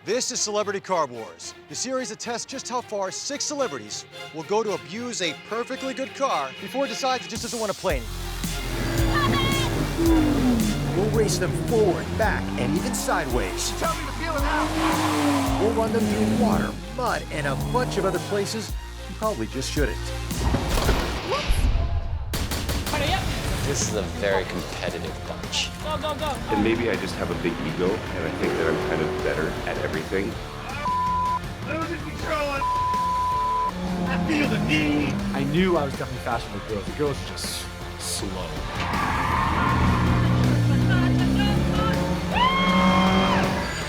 This is Celebrity Car Wars, the series that tests just how far 6 celebrities will go to abuse a perfectly good car before it decides it just doesn't want to play anymore. We'll race them forward, back, and even sideways. Tell me to feel it out. We'll run them through water, mud, and a bunch of other places you probably just shouldn't. This is a very competitive bunch. Go, go, go. And maybe I just have a big ego, and I think that I'm kind of better at everything. Losing control. I feel the need. I knew I was definitely faster than the girls. The girls are just slow.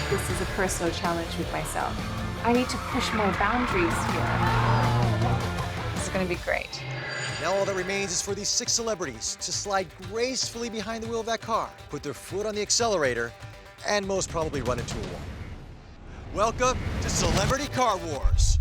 This is a personal challenge with myself. I need to push more boundaries here. This is going to be great. Now all that remains is for these 6 celebrities to slide gracefully behind the wheel of that car, put their foot on the accelerator, and most probably run into a wall. Welcome to Celebrity Car Wars.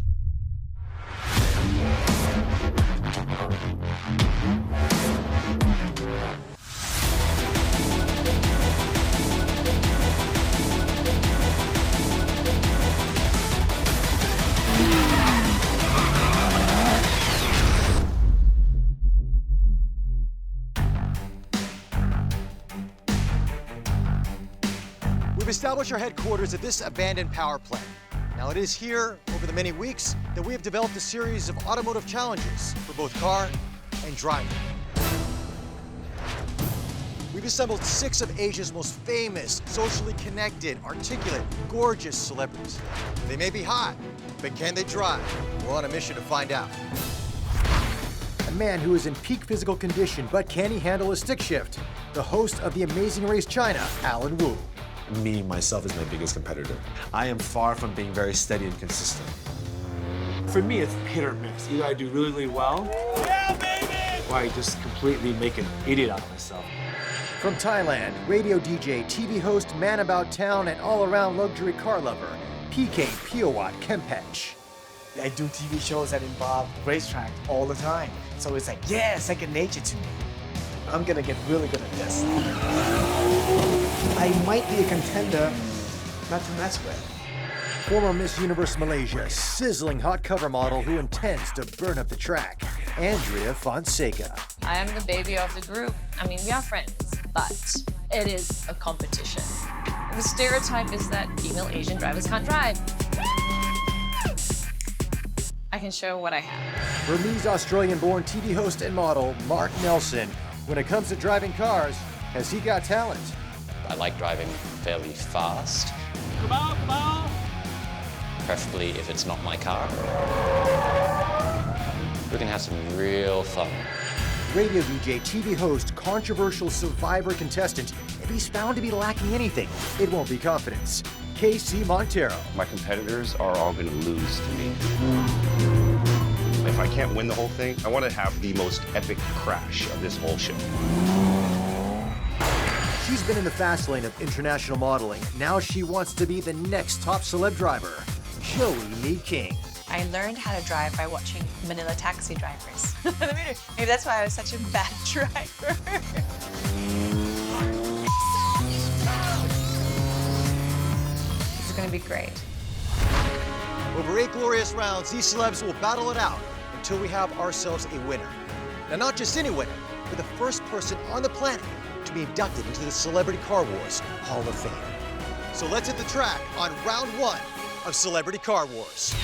We've established our headquarters at this abandoned power plant. Now it is here, over the many weeks, that we have developed a series of automotive challenges for both car and driving. We've assembled 6 of Asia's most famous, socially connected, articulate, gorgeous celebrities. They may be hot, but can they drive? We're on a mission to find out. A man who is in peak physical condition, but can he handle a stick shift? The host of The Amazing Race China, Alan Wu. Me, myself, is my biggest competitor. I am far from being very steady and consistent. For me, it's hit or miss. Either I do really, really well, or I just completely make an idiot out of myself. From Thailand, radio DJ, TV host, man about town, and all-around luxury car lover, PK Piowat Kempech. I do TV shows that involve racetrack all the time. So it's like, yeah, second nature to me. I'm gonna get really good at this. I might be a contender not to mess with. Former Miss Universe Malaysia, sizzling hot cover model who intends to burn up the track, Andrea Fonseca. I am the baby of the group. I mean, we are friends, but it is a competition. The stereotype is that female Asian drivers can't drive. I can show what I have. Burmese Australian-born TV host and model, Mark Nelson. When it comes to driving cars, has he got talent? I like driving fairly fast. Come on, come on. Preferably if it's not my car. We can have some real fun. Radio DJ, TV host, controversial survivor contestant. If he's found to be lacking anything, it won't be confidence. KC Montero. My competitors are all going to lose to me. If I can't win the whole thing, I want to have the most epic crash of this whole show. She's been in the fast lane of international modeling. Now she wants to be the next top celeb driver, Joey Mee King. I learned how to drive by watching Manila taxi drivers. Maybe that's why I was such a bad driver. This is going to be great. Over 8 glorious rounds, these celebs will battle it out until we have ourselves a winner. Now, not just any winner, but the first person on the planet to be inducted into the Celebrity Car Wars Hall of Fame. So let's hit the track on round 1 of Celebrity Car Wars.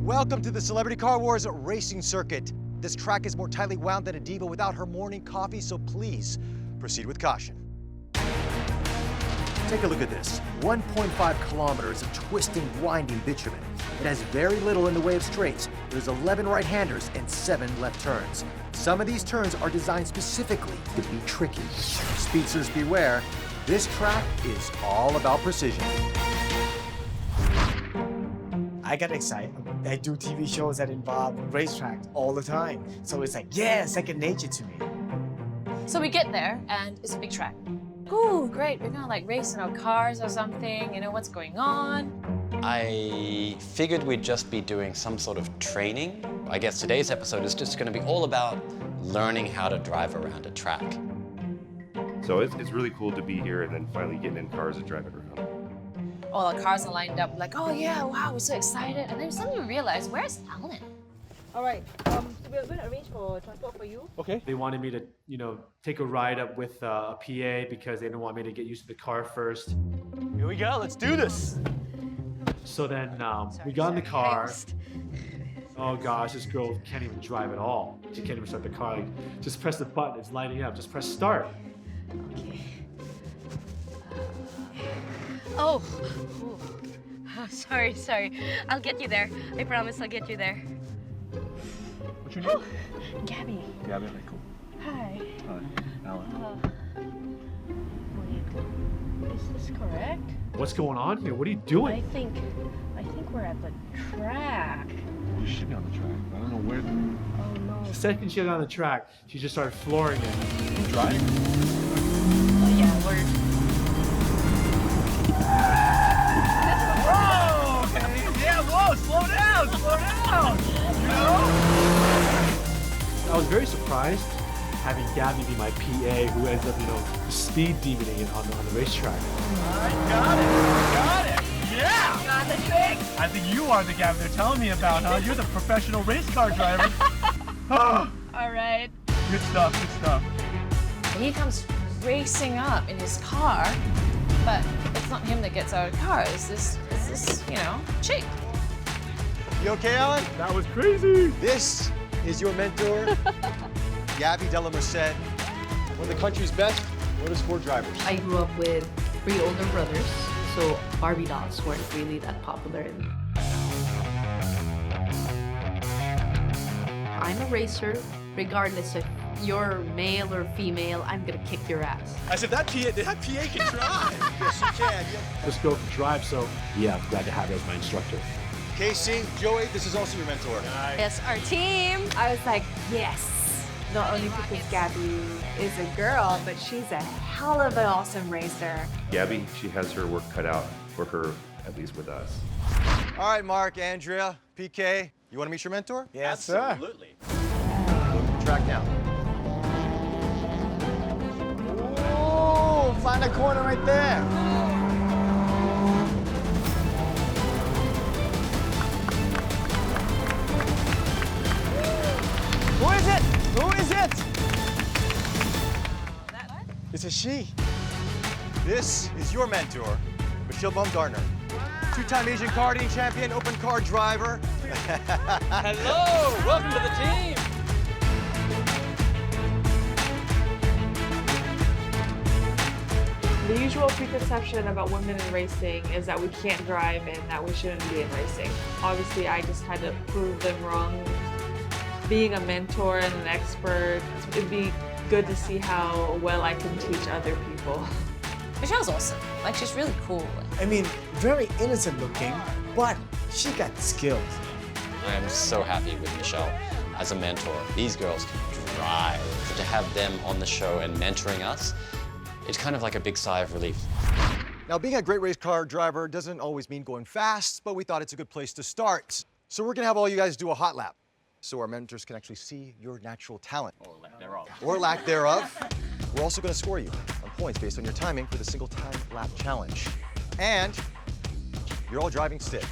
Welcome to the Celebrity Car Wars racing circuit. This track is more tightly wound than a diva without her morning coffee, so please proceed with caution. Take a look at this. 1.5 kilometers of twisting, winding bitumen. It has very little in the way of straights. There's 11 right-handers and 7 left turns. Some of these turns are designed specifically to be tricky. Speedsters beware, this track is all about precision. I get excited. I do TV shows that involve racetrack all the time. So it's like, yeah, second nature to me. So we get there, and it's a big track. Ooh, great, we're gonna like race in our cars or something, you know, what's going on? I figured we'd just be doing some sort of training I guess today's episode is just going to be all about learning how to drive around a track. So it's really cool to be here and then finally getting in cars and driving around. All the cars are lined up, like, oh yeah, wow, we're so excited. And then suddenly we realize, where's Alan? All right, we're going to arrange for transport for you. Okay. They wanted me to, take a ride up with a PA because they didn't want me to get used to the car first. Here we go, let's do this. So then we got in the car. Oh gosh, this girl can't even drive at all. She can't even start the car. Like, just press the button, it's lighting up. Just press start. Okay. Oh. Sorry. I'll get you there. I promise I'll get you there. What's your name? Gabby. Gabby, okay, cool. Hi. Hi, Alan. Wait, is this correct? What's going on here? What are you I doing? think we're at the track. You should be on the track. I don't know where. Oh no. The second she got on the track, she just started flooring it. You drive? Oh yeah, we're. Whoa! Okay. Yeah, whoa! Slow down! Slow down! You know? I was very surprised having Gabby be my PA, who ends up, speed demoning it on the racetrack. I got it! Yeah! Got the trick. I think you are the Gabby they're telling me about, huh? You're the professional race car driver. Oh, All right. good stuff, good stuff. And he comes racing up in his car, but it's not him that gets out of the car. It's this chick. You okay, Alan? That was crazy. This is your mentor, Gabby Della Merced, one of the country's best motorsport drivers. I grew up with 3 older brothers, so Barbie dolls weren't really that popular. I'm a racer, regardless if you're male or female, I'm gonna kick your ass. I said, that PA can drive. Yes, you can. This girl can drive, so yeah, I'm glad to have her as my instructor. Casey, Joey, this is also your mentor. Yes, our team. I was like, yes. Not only because Gabby is a girl, but she's a hell of an awesome racer. Gabby, she has her work cut out for her, at least with us. All right, Mark, Andrea, PK, you want to meet your mentor? Yes, Absolutely. Go to the track now. Oh, find a corner right there. Who is it? Who is it? It's a she. This is your mentor, Michelle Baumgartner. 2-time Asian karting champion, open car driver. Hello, welcome to the team. The usual preconception about women in racing is that we can't drive and that we shouldn't be in racing. Obviously, I just had to prove them wrong. Being a mentor and an expert, it'd be good to see how well I can teach other people. Michelle's awesome. Like, she's really cool. I mean, very innocent looking, but she got skills. I am so happy with Michelle as a mentor. These girls can drive. To have them on the show and mentoring us, it's kind of like a big sigh of relief. Now, being a great race car driver doesn't always mean going fast, but we thought it's a good place to start. So we're gonna have all you guys do a hot lap, so our mentors can actually see your natural talent. Or lack thereof. Or lack thereof. We're also gonna score you on points based on your timing for the single time lap challenge. And you're all driving stick.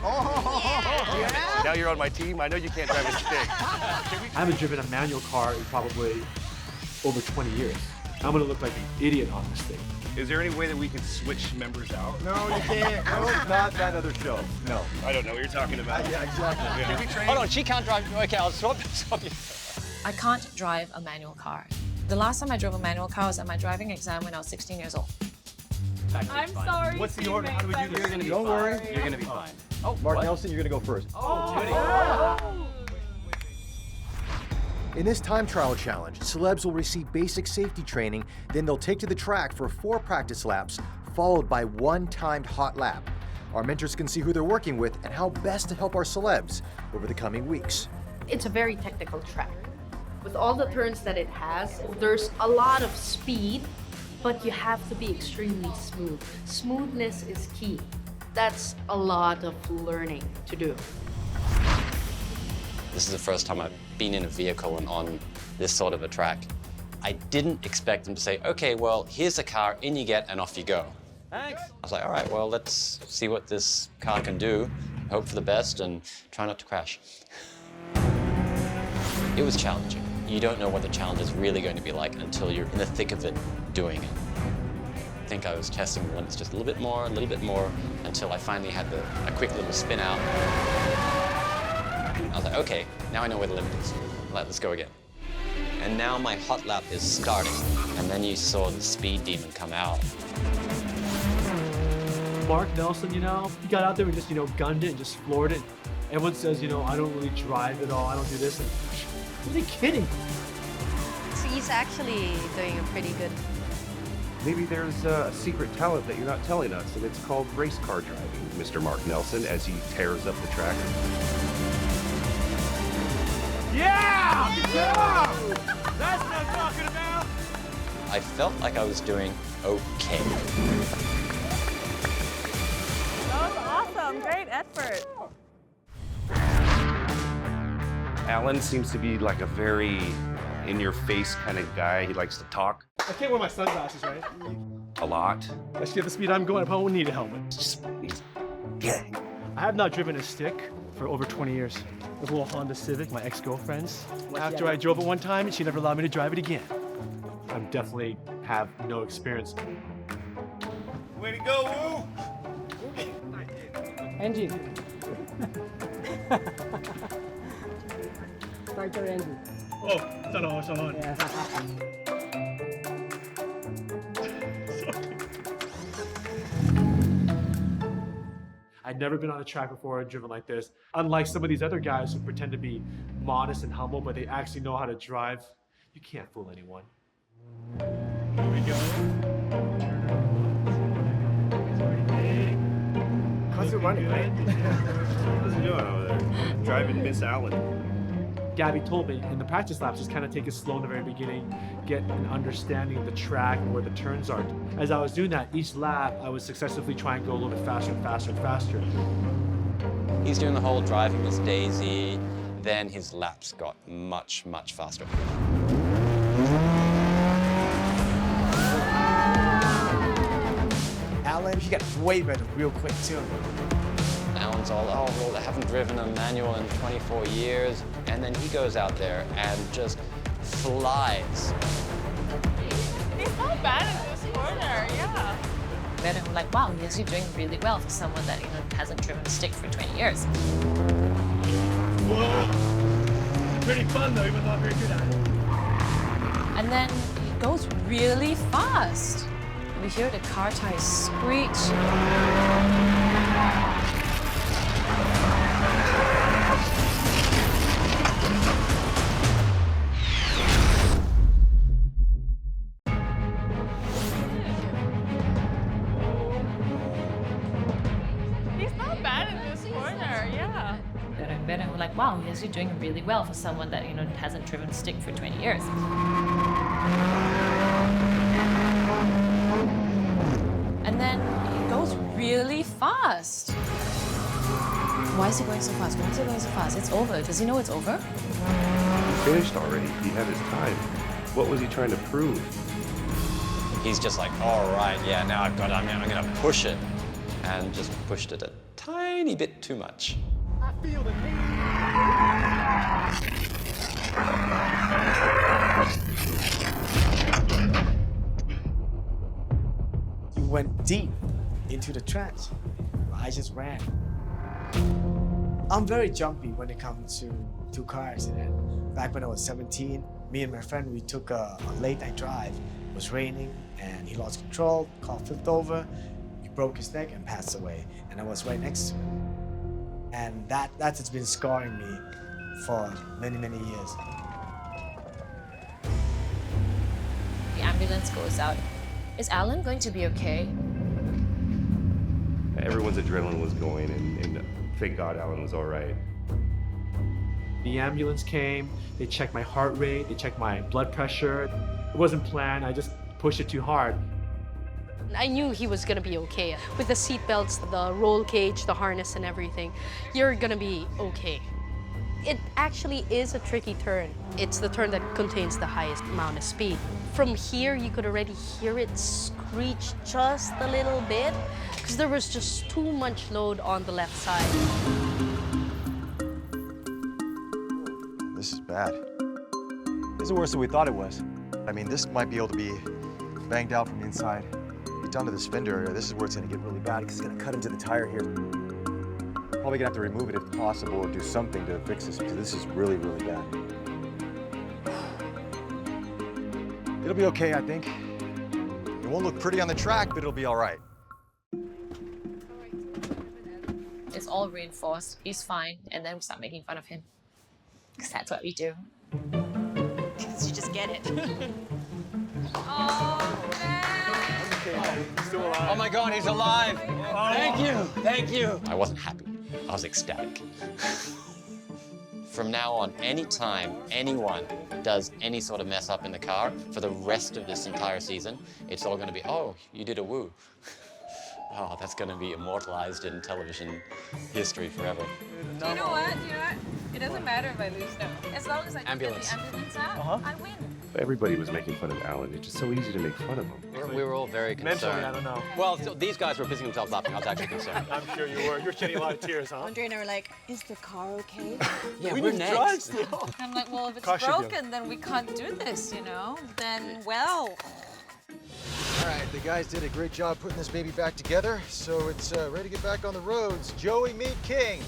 Now you're on my team. I know you can't drive a stick. I haven't driven a manual car in probably over 20 years. I'm gonna look like an idiot on this thing. Is there any way that we could switch members out? No, you can't. No, not that other show. No. I don't know what you're talking about. Yeah, exactly. Can we train? Hold on, she can't drive. Okay, I'll swap you. I can't drive a manual car. The last time I drove a manual car was at my driving exam when I was 16 years old. I'm sorry. What's the order? How do we do this? You're gonna be Don't fine. worry. You're gonna be fine. Oh, Mark Nelson, you're gonna go first. In this time trial challenge, celebs will receive basic safety training, then they'll take to the track for 4 practice laps, followed by 1 timed hot lap. Our mentors can see who they're working with and how best to help our celebs over the coming weeks. It's a very technical track. With all the turns that it has, there's a lot of speed, but you have to be extremely smooth. Smoothness is key. That's a lot of learning to do. This is the first time I've been in a vehicle and on this sort of a track. I didn't expect them to say, okay, well, here's the car, in you get, and off you go. Thanks. I was like, all right, well, let's see what this car can do, hope for the best, and try not to crash. It was challenging. You don't know what the challenge is really going to be like until you're in the thick of it doing it. I think I was testing the limits just a little bit more, until I finally had a quick little spin out. I was like, okay, now I know where the limit is. Let's go again. And now my hot lap is starting. And then you saw the speed demon come out. Mark Nelson, you know, he got out there and just, you know, gunned it and just floored it. Everyone says, you know, I don't really drive at all, I don't do this. And, are they kidding? So he's actually doing a pretty good. Maybe there's a secret talent that you're not telling us, and it's called race car driving, Mr. Mark Nelson, as he tears up the track. Yeah! Good job! That's what I'm talking about! I felt like I was doing okay. That was awesome. Great effort. Alan seems to be like a very in-your-face kind of guy. He likes to talk I can't wear my sunglasses, right? a lot. Actually, at the speed I'm going, I probably wouldn't need a helmet. Yeah. I have not driven a stick for over 20 years. It was a little Honda Civic, my ex-girlfriend's. After I drove it one time, she never allowed me to drive it again. I definitely have no experience. Way to go, Woo! Engine. Start your engine. Oh, it's on. I'd never been on a track before and driven like this. Unlike some of these other guys who pretend to be modest and humble, but they actually know how to drive, you can't fool anyone. Here we go. How's it running, right? What's he doing over there? Driving Miss Allen. Gabby told me in the practice laps, just kind of take it slow in the very beginning, get an understanding of the track and where the turns are. As I was doing that, each lap, I would successively try and go a little bit faster and faster and faster. He's doing the whole driving Miss Daisy, then his laps got much, much faster. Alan, he got way better real quick too. Alan's all, oh, well, I haven't driven a manual in 24 years. And then he goes out there and just flies. He's not bad in this corner, yeah. Then I'm like, wow, yes, you're doing really well for someone that, you know, hasn't driven a stick for 20 years. Whoa! Pretty fun though, even though I'm very good at it. And then it goes really fast. We hear the car tires screech. Then I'm like, wow, yes, you're doing really well for someone that, you know, hasn't driven a stick for 20 years. And then it goes really fast. Why is he going so fast? Why is he going so fast? It's over. Does he know it's over? He finished already. He had his time. What was he trying to prove? He's just like, all right, yeah, now I've got it. I'm gonna push it. And just pushed it a tiny bit too much. I feel the heat. You went deep into the trench. I just ran. I'm very jumpy when it comes to car accident. Back when I was 17, me and my friend, we took a late night drive. It was raining and he lost control, car flipped over, he broke his neck and passed away. And I was right next to him. And that's been scarring me for many, many years. The ambulance goes out. Is Alan going to be okay? Everyone's adrenaline was going, and thank God Alan was all right. The ambulance came, they checked my heart rate, they checked my blood pressure. It wasn't planned, I just pushed it too hard. I knew he was gonna be okay. With the seat belts, the roll cage, the harness and everything, you're gonna be okay. It actually is a tricky turn. It's the turn that contains the highest amount of speed. From here, you could already hear it screech just a little bit because there was just too much load on the left side. This is bad. This is worse than we thought it was. I mean, this might be able to be banged out from the inside. Get down to the fender area. This is where it's gonna get really bad because it's gonna cut into the tire here. Probably gonna have to remove it if possible or do something to fix this because this is really, really bad. It'll be okay, I think. It won't look pretty on the track, but it'll be all right. It's all reinforced. He's fine. And then we start making fun of him. Because that's what we do. Because you just get it. Oh, man. Still alive. Oh my God, he's alive! Thank you, thank you. I wasn't happy. I was ecstatic. From now on, anytime anyone does any sort of mess up in the car for the rest of this entire season, it's all going to be, oh, you did a woo. Oh, that's going to be immortalized in television history forever. Do you know what? It doesn't matter if I lose now. As long as I can get the ambulance out, I win. Everybody was making fun of Alan. It's just so easy to make fun of him. We were all very concerned. Mentally, I don't know. Well, so these guys were pissing themselves laughing. I was actually concerned. I'm sure you were. You're shedding a lot of tears, huh? Andre and I were like, is the car okay? Yeah, we we're need to next. drive still. I'm like, well, if it's Car should be broken, then we can't do this, you know? Then, well. All right, the guys did a great job putting this baby back together, so it's ready to get back on the roads. Joey, meet King.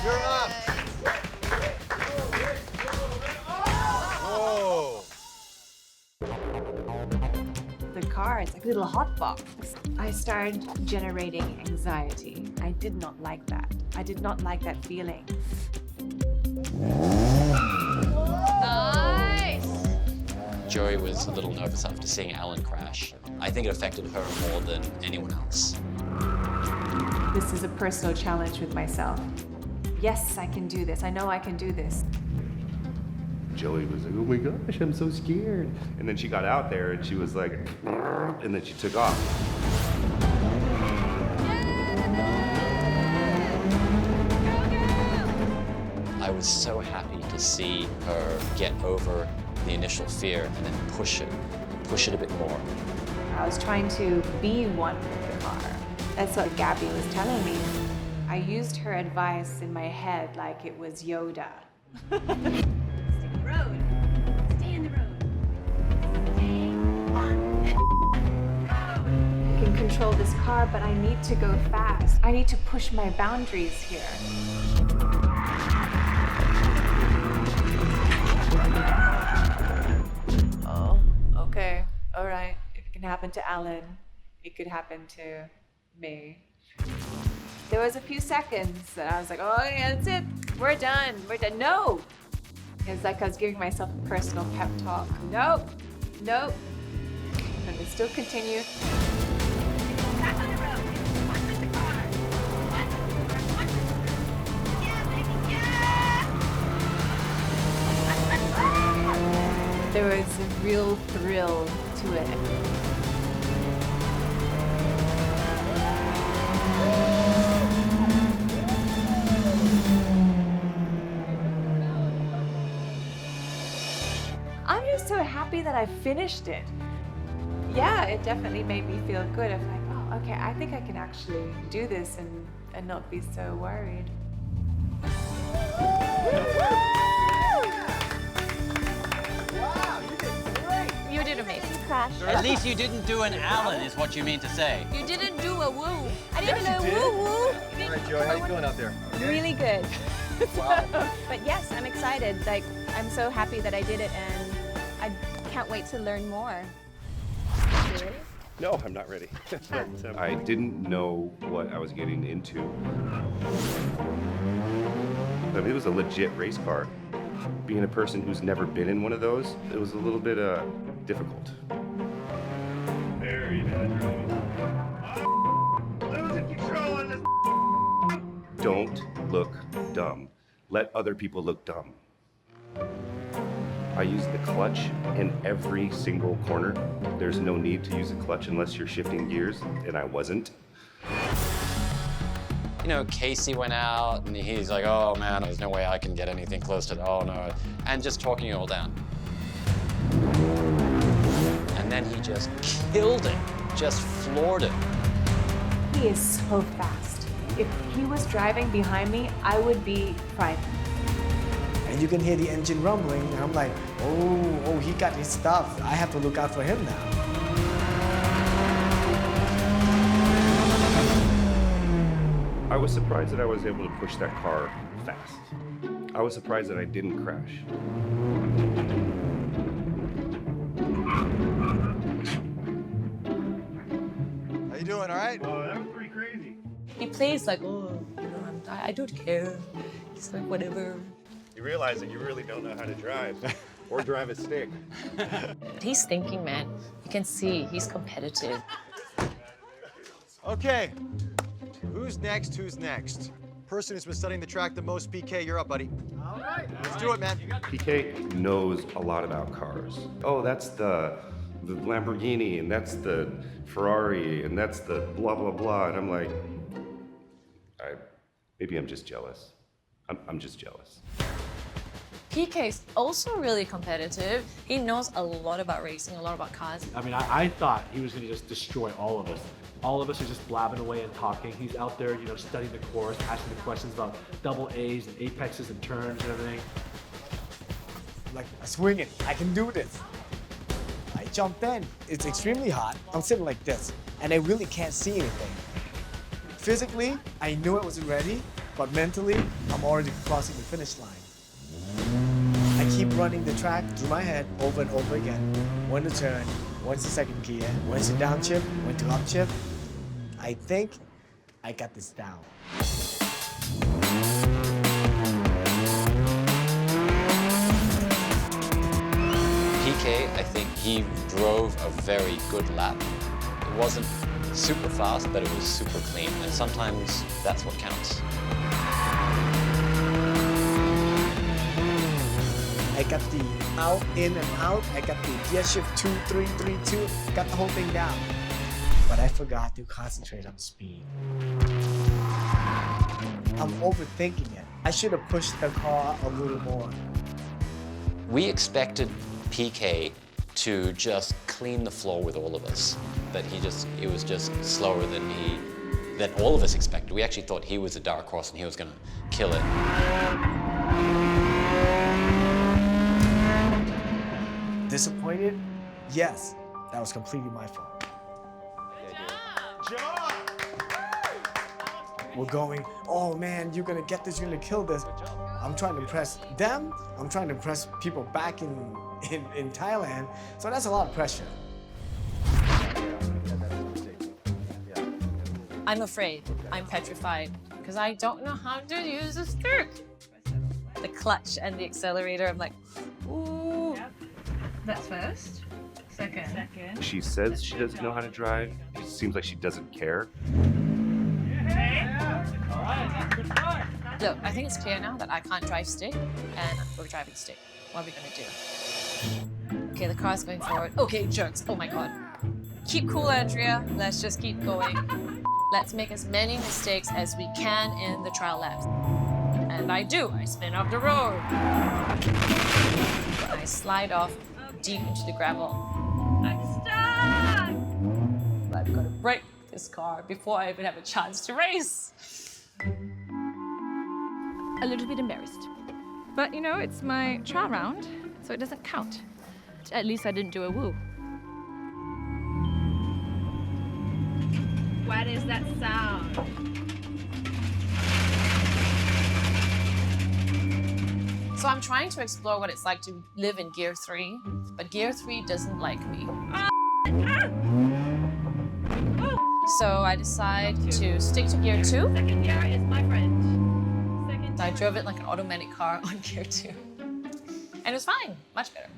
You're up. Whoa. The car is like a little hot box. I started generating anxiety. I did not like that. I did not like that feeling. Nice! Joey was a little nervous after seeing Alan crash. I think it affected her more than anyone else. This is a personal challenge with myself. Yes, I can do this. I know I can do this. Joey was like, oh my gosh, I'm so scared. And then she got out there and she was like, and then she took off. I was so happy to see her get over the initial fear and then push it a bit more. I was trying to be one with the car. That's what Gabby was telling me. I used her advice in my head like it was Yoda. I can control this car, but I need to go fast. I need to push my boundaries here. Oh, okay, all right. If it can happen to Alan, it could happen to me. There was a few seconds that I was like, oh yeah, that's it. We're done. No! It's like I was giving myself a personal pep talk. Nope. Nope. And it still continue. Back on the road. One with the car. Yeah. There was a real thrill to it. I'm just so happy that I finished it. Yeah, it definitely made me feel good. I'm like, oh, okay, I think I can actually do this and not be so worried. You did amazing. At least you didn't do an Alan, is what you mean to say. You didn't do a woo. I didn't know woo-woo. All right, Joey, how you feeling out there? Really good. Wow. But yes, I'm excited. Like, I'm so happy that I did it, and I can't wait to learn more. You ready? No, I'm not ready. But, I didn't know what I was getting into. I mean, it was a legit race car. Being a person who's never been in one of those, it was a little bit difficult. Very bad. Losing control on this. Don't look dumb. Let other people look dumb. I use the clutch in every single corner. There's no need to use a clutch unless you're shifting gears, and I wasn't. You know, Casey went out and he's like, oh man, there's no way I can get anything close to that. Oh no. And just talking it all down. And then he just killed it, just floored it. He is so fast. If he was driving behind me, I would be frightened. And you can hear the engine rumbling, and I'm like, oh, he got his stuff. I have to look out for him now. I was surprised that I was able to push that car fast. I was surprised that I didn't crash. How you doing, all right? Oh, that was pretty crazy. He plays like, oh, you know, I don't care. He's like, whatever. You realize that you really don't know how to drive or drive a stick. But he's thinking, man. You can see he's competitive. Okay, who's next? Who's next? Person who's been studying the track the most, PK, you're up, buddy. All right. Let's do it, man. PK knows a lot about cars. Oh, that's the Lamborghini, and that's the Ferrari, and that's the blah, blah, blah. And I'm like, maybe I'm just jealous. I'm just jealous. PK's also really competitive. He knows a lot about racing, a lot about cars. I mean, I thought he was going to just destroy all of us. All of us are just blabbing away and talking. He's out there, you know, studying the course, asking the questions about double A's and apexes and turns and everything. Like, swing it. I can do this. I jumped in. It's extremely hot. I'm sitting like this, and I really can't see anything. Physically, I knew I wasn't ready, but mentally, I'm already crossing the finish line. I keep running the track through my head over and over again. When to turn, when's the second gear, when's the downshift, when to upshift. I think I got this down. PK, I think he drove a very good lap. It wasn't super fast, but it was super clean, and sometimes that's what counts. I got the out, in, and out. I got the gear shift 2, 3, 3, 2. Got the whole thing down. But I forgot to concentrate on speed. I'm overthinking it. I should have pushed the car a little more. We expected PK to just clean the floor with all of us, but it was just slower than all of us expected. We actually thought he was a dark horse and he was gonna kill it. Disappointed? Yes, that was completely my fault. We're going, oh man, you're gonna get this, you're gonna kill this. I'm trying to impress them. I'm trying to impress people back in Thailand. So that's a lot of pressure. I'm afraid. I'm petrified because I don't know how to use the stick. The clutch and the accelerator, I'm like, ooh. That's first. Second. She says she doesn't know how to drive. It seems like she doesn't care. Look, I think it's clear now that I can't drive stick and we're driving stick. What are we gonna do? Okay, the car's going forward. Okay, jerks. Oh my god. Keep cool, Andrea. Let's just keep going. Let's make as many mistakes as we can in the trial laps. And I do. I spin off the road. And I slide off deep into the gravel. I'm stuck! I've got to break this car before I even have a chance to race. A little bit embarrassed. But you know, it's my trial round, so it doesn't count. At least I didn't do a woo. What is that sound? So I'm trying to explore what it's like to live in Gear 3, but Gear 3 doesn't like me. So I decide to stick to Gear 2. Second gear is my friend. So I drove it like an automatic car on Gear 2. And it was fine, much better.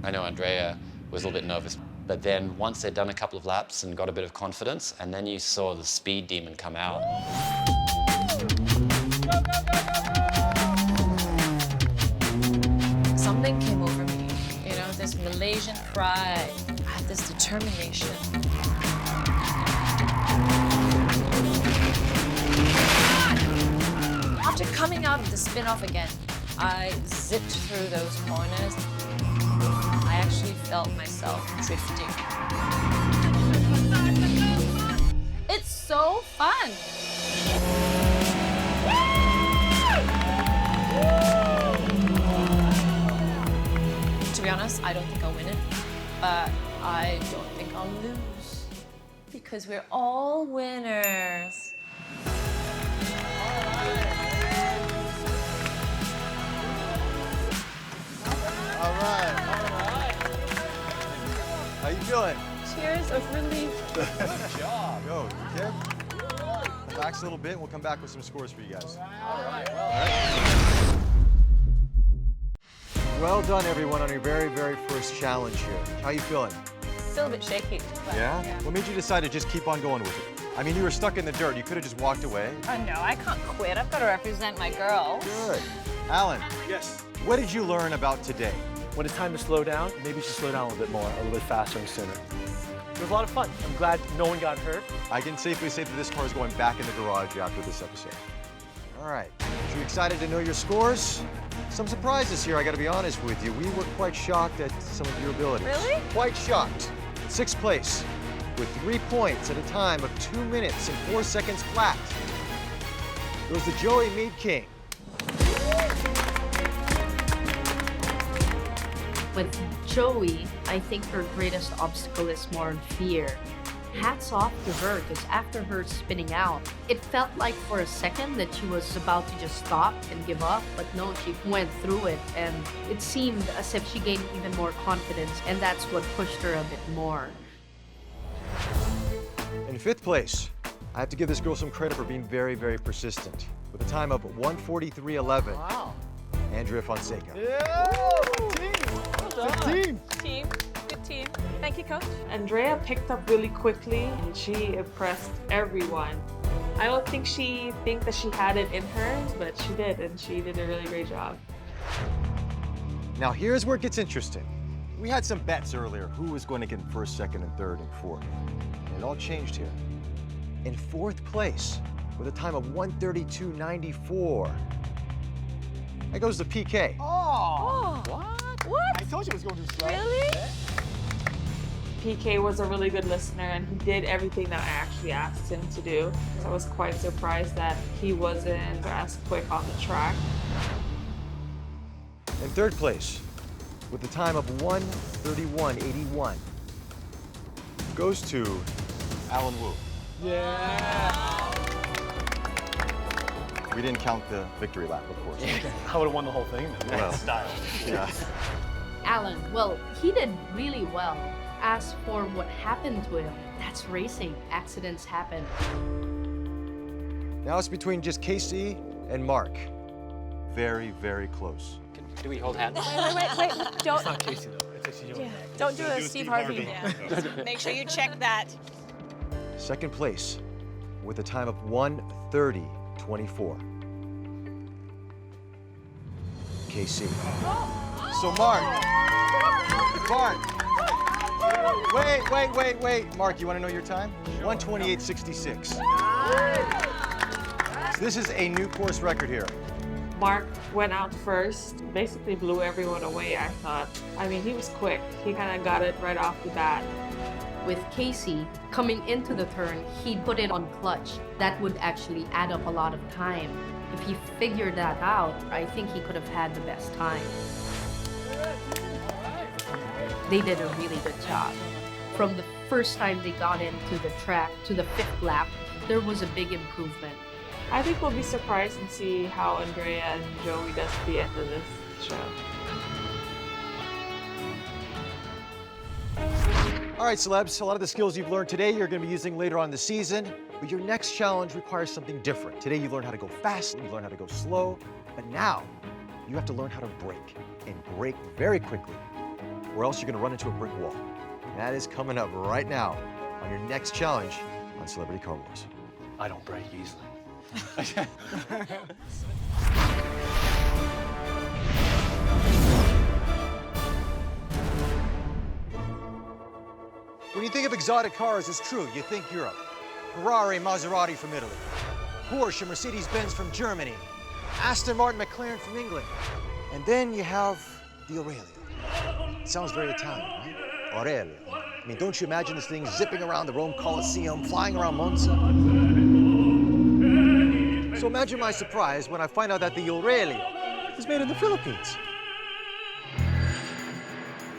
I know Andrea was a little bit nervous, but then once they'd done a couple of laps and got a bit of confidence, and then you saw the speed demon come out. Something came over me, you know, this Malaysian pride. I had this determination. After coming out of the spin-off again, I zipped through those corners. I actually felt myself drifting. It's so fun! To be honest, I don't think I'll win it, but I don't think I'll lose. Because we're all winners. All right. How you feeling? Tears of relief. Good job. Go, you okay? Relax a little bit, and we'll come back with some scores for you guys. All right. Well done, everyone, on your very, very first challenge here. How you feeling? Still a bit shaky. But Yeah? What made you decide to just keep on going with it? I mean, you were stuck in the dirt. You could have just walked away. No, I can't quit. I've got to represent my girl. Good. Alan, Yes. what did you learn about today? When it's time to slow down, maybe you should slow down a little bit more, a little bit faster and sooner. It was a lot of fun. I'm glad no one got hurt. I can safely say that this car is going back in the garage after this episode. All right. So you excited to know your scores? Some surprises here, I gotta be honest with you. We were quite shocked at some of your abilities. Really? Quite shocked. In sixth place, with 3 points at a time of 2 minutes and 4 seconds flat, goes the Joey Mead King. With Joey, I think her greatest obstacle is more on fear. Hats off to her, because after her spinning out, it felt like for a second that she was about to just stop and give up, but no, she went through it, and it seemed as if she gained even more confidence, and that's what pushed her a bit more. In fifth place, I have to give this girl some credit for being very, very persistent. With a time of 1:43.11. Wow. Andrea Fonseca. Yeah! Team! Good team! Team. Good team. Thank you, Coach. Andrea picked up really quickly and she impressed everyone. I don't think she that she had it in her, but she did, and she did a really great job. Now here's where it gets interesting. We had some bets earlier, who was going to get first, second, and third, and fourth. And it all changed here. In fourth place, with a time of 1:32.94, that goes to PK. Oh! What? What? I told you it was going to be slow. Really? PK was a really good listener and he did everything that I actually asked him to do. So I was quite surprised that he wasn't as quick on the track. In third place, with a time of 1:31.81, goes to Alan Wu. Yeah! We didn't count the victory lap, of course. I would have won the whole thing. Well, Style. Yeah. Alan, well, he did really well. As for what happened to him, that's racing. Accidents happen. Now it's between just Casey and Mark. Very, very close. Do we hold hands? Wait. Don't. It's not Casey, though. It's actually Joey. Don't do a Steve Harvey. Make sure you check that. Second place, with a time of 1:30.24. KC. So Mark. Wait. Mark, you want to know your time? 1:28.66. So this is a new course record here. Mark went out first, basically blew everyone away, I thought. I mean, he was quick. He kind of got it right off the bat. With Casey, coming into the turn, he put it on clutch. That would actually add up a lot of time. If he figured that out, I think he could have had the best time. They did a really good job. From the first time they got into the track to the fifth lap, there was a big improvement. I think we'll be surprised and see how Andrea and Joey does at the end of this show. All right, celebs, a lot of the skills you've learned today you're going to be using later on in the season, but your next challenge requires something different. Today you learned how to go fast, you learned how to go slow, but now you have to learn how to brake, and brake very quickly, or else you're going to run into a brick wall. And that is coming up right now on your next challenge on Celebrity Car Wars. I don't break easily. When you think of exotic cars, it's true. You think Europe. Ferrari, Maserati from Italy. Porsche, Mercedes-Benz from Germany. Aston Martin McLaren from England. And then you have the Aurelio. It sounds very Italian, right? Aurelio. I mean, don't you imagine this thing zipping around the Rome Colosseum, flying around Monza? So imagine my surprise when I find out that the Aurelio is made in the Philippines.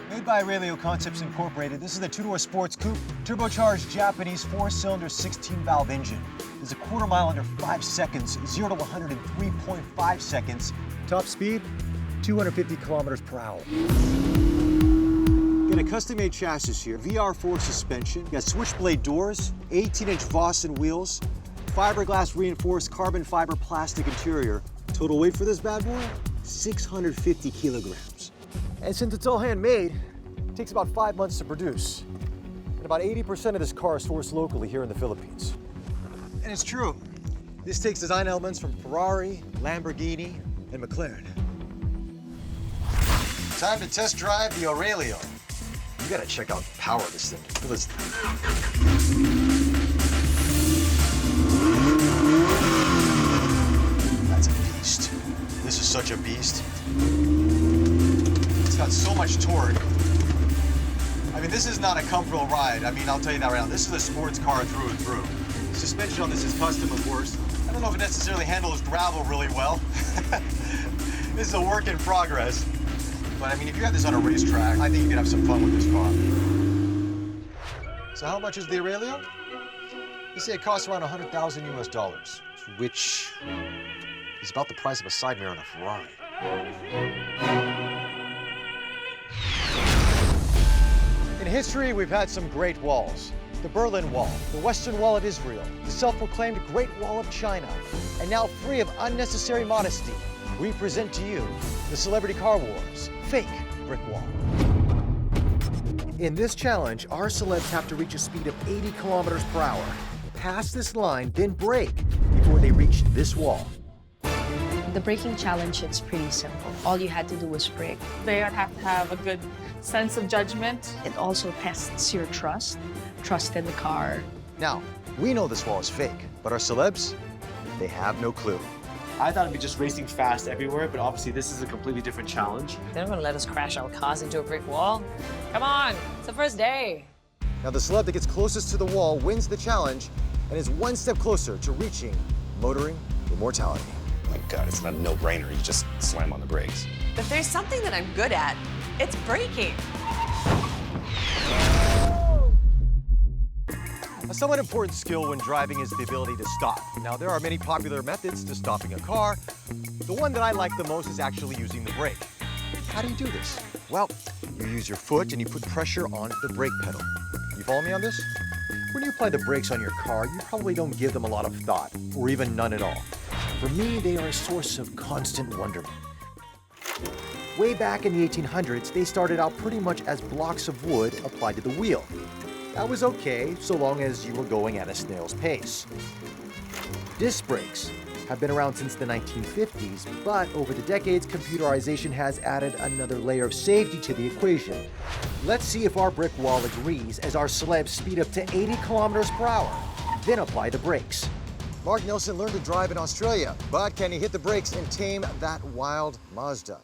Made by Aurelio Concepts Incorporated, this is the two-door sports coupe, turbocharged Japanese 4-cylinder 16-valve engine. There's a quarter mile under 5 seconds, 0 to 100 in 3.5 seconds. Top speed, 250 kilometers per hour. Got a custom-made chassis here, VR4 suspension, got switchblade doors, 18-inch Vossen wheels, fiberglass reinforced carbon fiber plastic interior. Total weight for this bad boy, 650 kilograms. And since it's all handmade, it takes about 5 months to produce. And about 80% of this car is sourced locally here in the Philippines. And it's true. This takes design elements from Ferrari, Lamborghini, and McLaren. Time to test drive the Aurelio. You gotta check out the power of this thing. Feel this. That's a beast. This is such a beast. It's got so much torque. I mean, this is not a comfortable ride. I mean, I'll tell you that right now. This is a sports car through and through. Suspension on this is custom, of course. I don't know if it necessarily handles gravel really well. This is a work in progress. But I mean, if you had this on a racetrack, I think you could have some fun with this car. So how much is the Aurelio? They say it costs around $100,000 US, which is about the price of a side mirror on a Ferrari. In history, we've had some great walls. The Berlin Wall, the Western Wall of Israel, the self-proclaimed Great Wall of China, and now free of unnecessary modesty, we present to you the Celebrity Car Wars Fake Brick Wall. In this challenge, our celebs have to reach a speed of 80 kilometers per hour, pass this line, then brake before they reach this wall. The braking challenge, it's pretty simple. All you had to do was brake. They have to have a good sense of judgment. It also tests your trust in the car. Now, we know this wall is fake, but our celebs, they have no clue. I thought it'd be just racing fast everywhere, but obviously this is a completely different challenge. They're not gonna let us crash our cars into a brick wall. Come on, it's the first day. Now, the celeb that gets closest to the wall wins the challenge and is one step closer to reaching motoring immortality. Oh my God, it's not a no-brainer. You just slam on the brakes. If there's something that I'm good at, it's braking. A somewhat important skill when driving is the ability to stop. Now, there are many popular methods to stopping a car. The one that I like the most is actually using the brake. How do you do this? Well, you use your foot and you put pressure on the brake pedal. You follow me on this? When you apply the brakes on your car, you probably don't give them a lot of thought, or even none at all. For me, they are a source of constant wonderment. Way back in the 1800s, they started out pretty much as blocks of wood applied to the wheel. That was okay, so long as you were going at a snail's pace. Disc brakes have been around since the 1950s, but over the decades, computerization has added another layer of safety to the equation. Let's see if our brick wall agrees as our celebs speed up to 80 kilometers per hour, then apply the brakes. Mark Nelson learned to drive in Australia, but can he hit the brakes and tame that wild Mazda?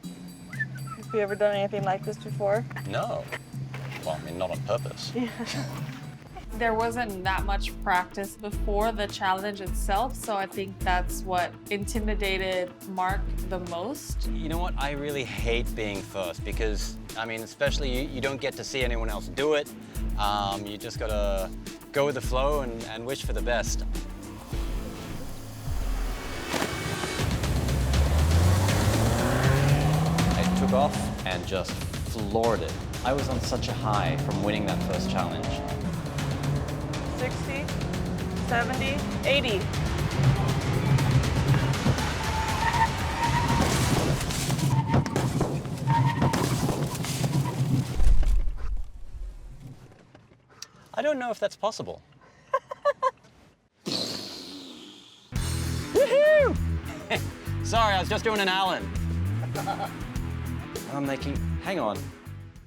Have you ever done anything like this before? No. Well, I mean, not on purpose. Yeah. There wasn't that much practice before the challenge itself, so I think that's what intimidated Mark the most. You know what? I really hate being first because, I mean, especially you don't get to see anyone else do it. You just gotta go with the flow and wish for the best. I took off and just floored it. I was on such a high from winning that first challenge. 60, 70, 80. I don't know if that's possible. Woohoo! Sorry, I was just doing an Allen. I'm thinking, hang on,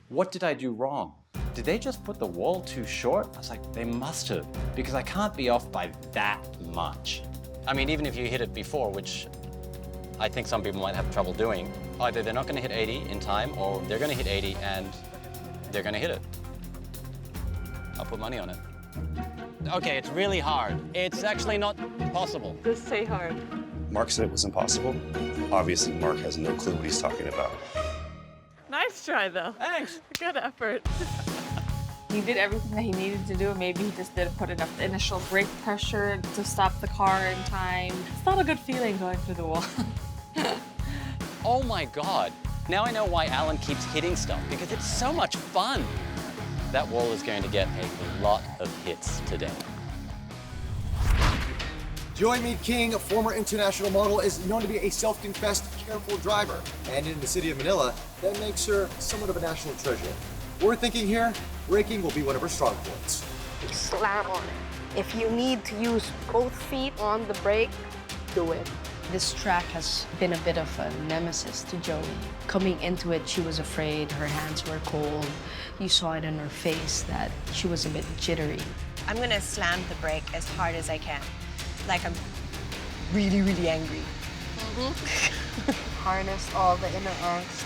what did I do wrong? Did they just put the wall too short? I was like, they must have, because I can't be off by that much. I mean, even if you hit it before, which I think some people might have trouble doing. Either they're not going to hit 80 in time, or they're going to hit 80 and they're going to hit it. I'll put money on it. Okay, it's really hard. It's actually not possible. Just say hard. Mark said it was impossible. Obviously, Mark has no clue what he's talking about. Nice try, though. Thanks. Good effort. He did everything that he needed to do. Maybe he just didn't put enough initial brake pressure to stop the car in time. It's not a good feeling going through the wall. Oh my God. Now I know why Alan keeps hitting stuff, because it's so much fun. That wall is going to get a lot of hits today. Joy Me King, a former international model, is known to be a self-confessed careful driver. And in the city of Manila, that makes her somewhat of a national treasure. We're thinking here, braking will be one of her strong points. Slam on it. If you need to use both feet on the brake, do it. This track has been a bit of a nemesis to Joey. Coming into it, she was afraid, her hands were cold. You saw it in her face that she was a bit jittery. I'm gonna slam the brake as hard as I can. Like I'm really, really angry. Harness all the inner angst.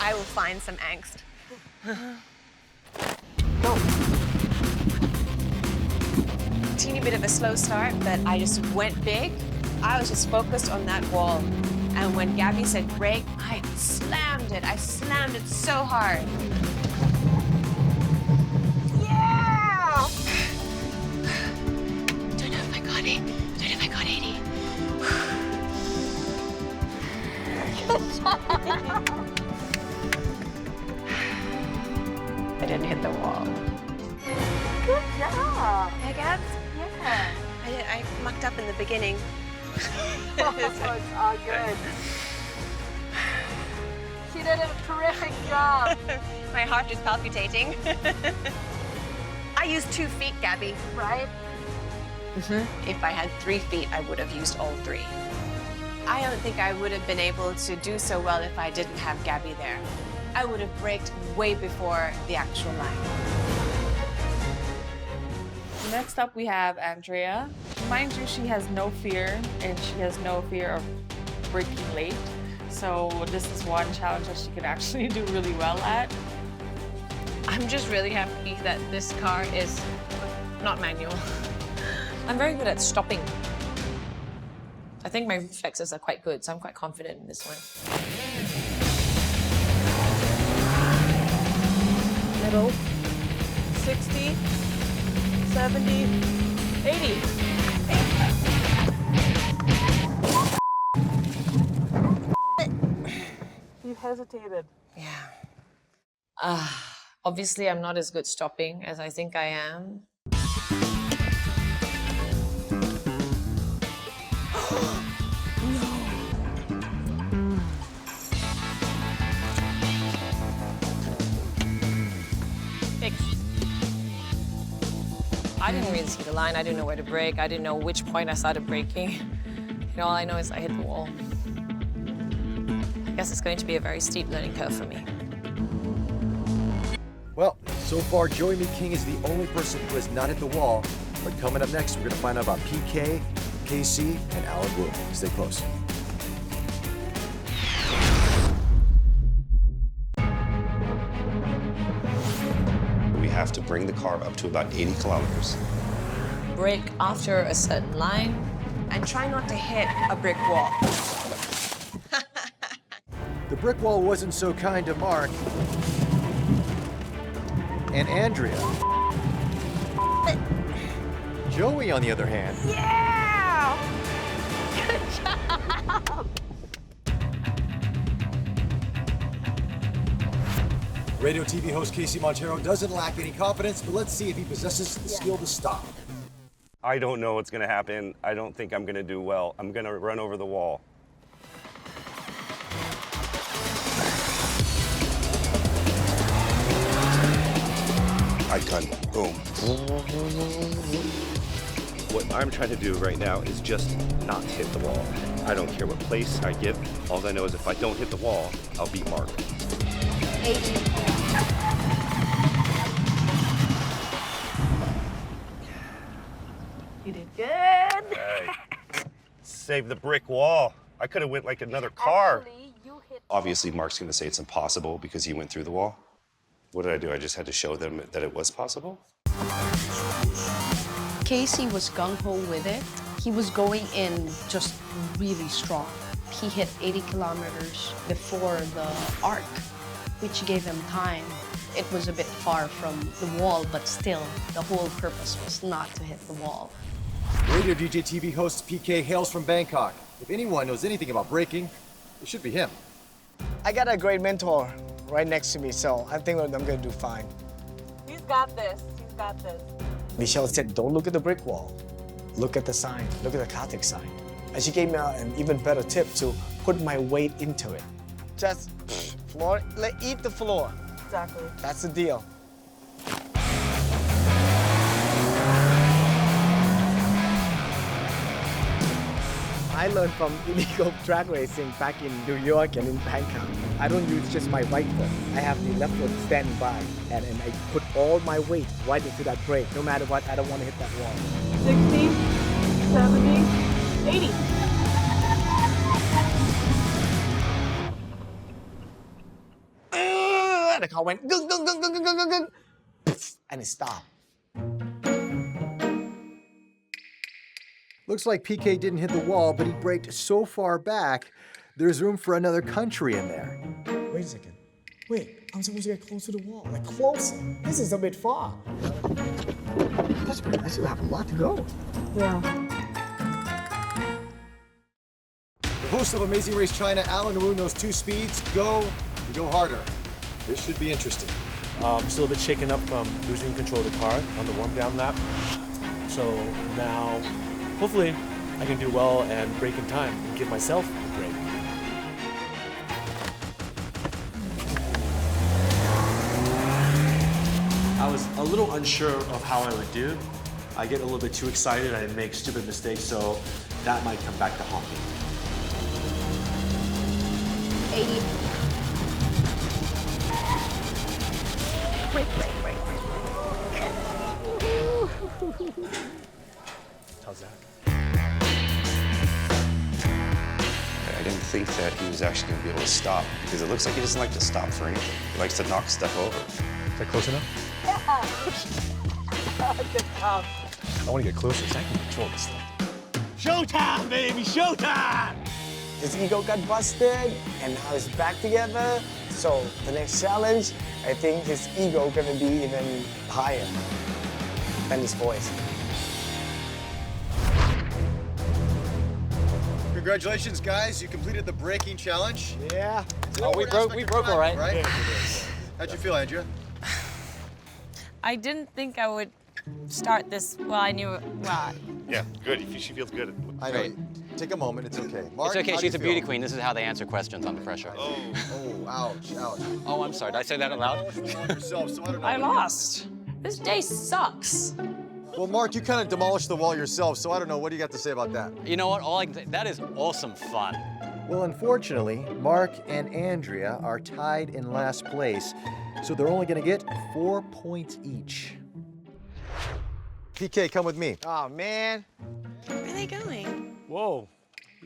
I will find some angst. Go. Teeny bit of a slow start, but I just went big. I was just focused on that wall. And when Gabby said brake, I slammed it. I slammed it so hard. Yeah! Don't know if I got it. Don't know if I got 80. I didn't hit the wall. Good job. Hey, Gabs? Yeah. I mucked up in the beginning. It's all good. She did a terrific job. My heart is palpitating. I used 2 feet, Gabby. Right? If I had 3 feet, I would have used all 3. I don't think I would have been able to do so well if I didn't have Gabby there. I would have braked way before the actual line. Next up, we have Andrea. Mind you, she has no fear, and she has no fear of braking late. So this is one challenge that she can actually do really well at. I'm just really happy that this car is not manual. I'm very good at stopping. I think my reflexes are quite good, so I'm quite confident in this one. Middle. 60, 70, 80. You hesitated. Yeah. Obviously, I'm not as good stopping as I think I am. I didn't really see the line. I didn't know where to brake. I didn't know which point I started braking. You know, all I know is I hit the wall. I guess it's going to be a very steep learning curve for me. Well, so far, Joey Me King is the only person who has not hit the wall. But coming up next, we're going to find out about PK, KC, and Alan Bloom. Stay close. We have to bring the car up to about 80 kilometers. Brake after a certain line. And try not to hit a brick wall. The brick wall wasn't so kind to Mark and Andrea. Joey, on the other hand. Yeah! Good job! Radio TV host Casey Montero doesn't lack any confidence, but let's see if he possesses the skill to stop. I don't know what's going to happen. I don't think I'm going to do well. I'm going to run over the wall. I gun. Boom. What I'm trying to do right now is just not hit the wall. I don't care what place I get. All I know is if I don't hit the wall, I'll beat Mark. 80. You did good. Hey. Save the brick wall. I could have went like another car. Obviously, Mark's going to say it's impossible because he went through the wall. What did I do? I just had to show them that it was possible? Casey was gung-ho with it. He was going in just really strong. He hit 80 kilometers before the arc, which gave him time. It was a bit far from the wall, but still, the whole purpose was not to hit the wall. Radio DJ TV host PK hails from Bangkok. If anyone knows anything about braking, it should be him. I got a great mentor right next to me, so I think I'm gonna do fine. He's got this. He's got this. Michelle said, don't look at the brick wall. Look at the sign. Look at the Coptic sign. And she gave me an even better tip to put my weight into it. Just floor, eat the floor. Exactly. That's the deal. I learned from illegal drag racing back in New York and in Bangkok. I don't use just my right foot. I have the left foot standing by, and I put all my weight right into that brake. No matter what, I don't want to hit that wall. 60, 70, 80. The car went gung, gung, gung, gung, gung, gung, gung, gung, and it stopped. Looks like PK didn't hit the wall, but he braked so far back, there's room for another country in there. Wait a second. Wait, I'm supposed to get close to the wall. Like closer. This is a bit far. I still have a lot to go. Yeah. The host of Amazing Race China, Alan Wu, knows two speeds: go and go harder. This should be interesting. Still a bit shaken up from losing control of the car on the warm-down lap. So now, hopefully, I can do well and brake in time and give myself a break. I was a little unsure of how I would do. I get a little bit too excited and I make stupid mistakes, so that might come back to haunt me. 80. Break. How's that? I didn't think that he was actually going to be able to stop because it looks like he doesn't like to stop for anything. He likes to knock stuff over. Is that close enough? I want to get closer so I can control this thing. Showtime, baby, showtime! His ego got busted, and now it's back together. So the next challenge, I think his ego gonna be even higher than his voice. Congratulations, guys. You completed the braking challenge. Yeah. Oh, we broke all right. Yeah. How'd you feel, Andrea? I didn't think I would start this. Well, I knew it. Well, Yeah, good. She feels good. I know. Take a moment. It's okay. Mark, It's okay, how do she's you a beauty feel? queen. This is how they answer questions under pressure. Oh, ouch. Oh, I'm sorry. Did I say that out loud? Yourself, so I don't know. I lost. This day sucks. Well, Mark, you kind of demolished the wall yourself, so I don't know. What do you got to say about that? You know what? That is awesome fun. Well, unfortunately, Mark and Andrea are tied in last place, so they're only going to get 4 points each. PK, come with me. Oh, man. Where are they going? Whoa,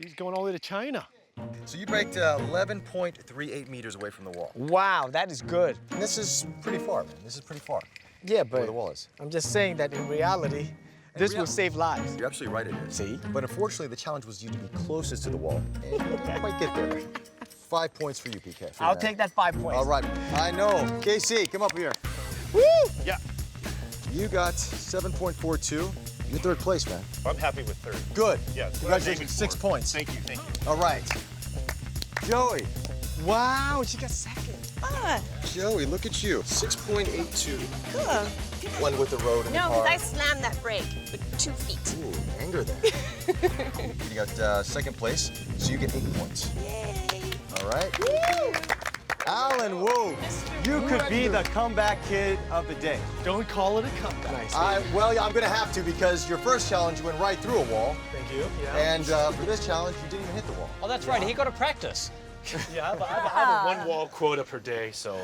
he's going all the way to China. So you braked 11.38 meters away from the wall. Wow, that is good. And this is pretty far, man. This is pretty far. Yeah, Where but the wall is. I'm just saying that in reality, this will save lives. You're absolutely right, it is. See? But unfortunately, the challenge was you to be closest to the wall. And you didn't quite get there. 5 points for you, PK. I'll take that 5 points. All right. I know. KC, come up here. Woo! Yeah. You got 7.42. You're third place, man. I'm happy with third. Good. Yeah, that's what I'm aiming Congratulations. 6 for. points. Thank you. All right. Joey. Wow, she got second. Joey, look at you. 6.82. Cool. One with the road and No, the car. because I slammed that brake with 2 feet. Ooh, anger there. You got second place, so you get 8 points. Yay. All right. Woo! Alan Wu, you could be the comeback kid of the day. Don't call it a comeback. Well, yeah, I'm going to have to because your first challenge you went right through a wall. Thank you. Yeah. And for this challenge, you didn't even hit the wall. Oh, that's right. He got to practice. Yeah, I have a 1 wall quota per day, so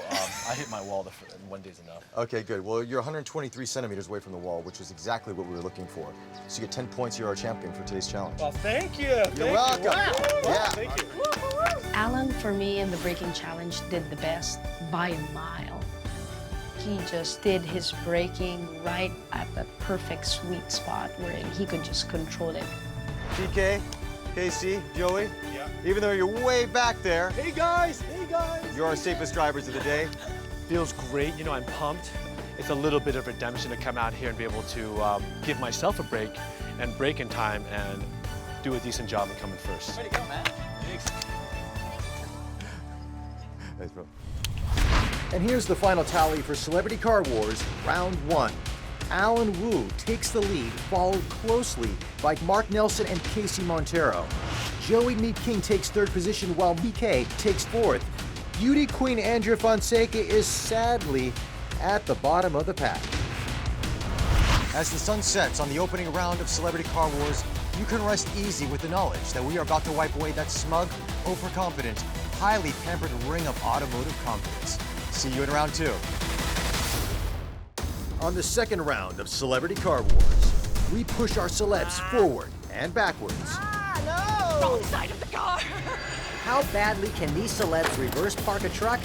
I hit my wall. 1 day's enough. Okay, good. Well, you're 123 centimeters away from the wall, which is exactly what we were looking for. So you get 10 points. You're our champion for today's challenge. Well, thank you. You're welcome. Wow. Yeah. Thank you. Alan, for me, in the braking challenge, did the best by a mile. He just did his braking right at the perfect sweet spot where he could just control it. PK, Casey, Joey. Yeah. Even though you're way back there, Hey guys. you're our safest drivers of the day. Feels great. You know, I'm pumped. It's a little bit of redemption to come out here and be able to give myself a break and break in time and do a decent job of coming first. Way to go, man. Thanks. Thanks, bro. And here's the final tally for Celebrity Car Wars Round 1. Alan Wu takes the lead, followed closely by Mark Nelson and Casey Montero. Joey Meat King takes 3rd position, while BK takes 4th. Beauty Queen Andrea Fonseca is sadly at the bottom of the pack. As the sun sets on the opening round of Celebrity Car Wars, you can rest easy with the knowledge that we are about to wipe away that smug, overconfident, highly pampered ring of automotive confidence. See you in round 2. On the second round of Celebrity Car Wars, we push our celebs forward and backwards. Wrong side of the car. How badly can these celebs reverse park a truck?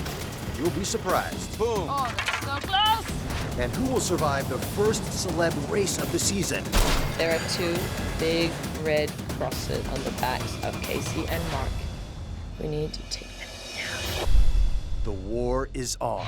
You'll be surprised. Boom. Oh, that's so close. And who will survive the first celeb race of the season? There are 2 big red crosses on the backs of Casey and Mark. We need to take them down. The war is on.